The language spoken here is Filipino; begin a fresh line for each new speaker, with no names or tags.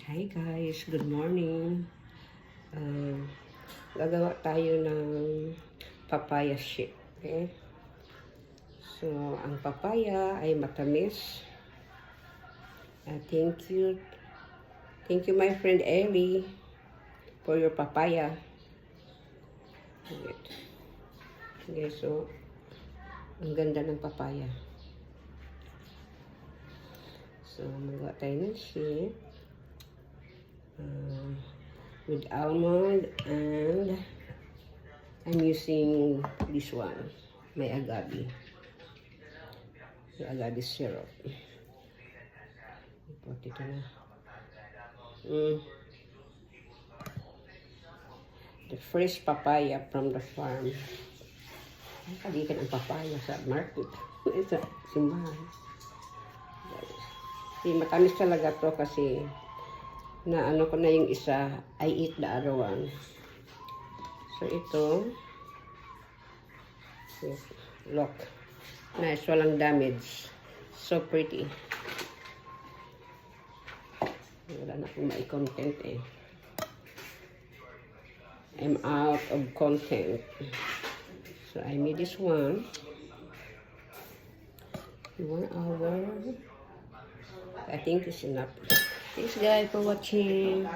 Hi guys, good morning. Gagawa tayo ng papaya shake. Okay? So, ang papaya ay matamis. Thank you. Thank you my friend Ellie for your papaya. Okay, so, ang ganda ng papaya. So, magawa tayo ng shake. With almond, and I'm using this one, my agave, the agave syrup. Ipot ito na. The fresh papaya from the farm. Ay, kalikan ang papaya sa market. Sa simbahan. Matamis talaga to kasi na ano ko na yung isa, I eat the other one. So ito, look, nice, walang damage, so pretty. Wala na akong mai-content eh. I'm out of content. So I made this one. 1 hour. I think it's enough. Thanks guys for watching.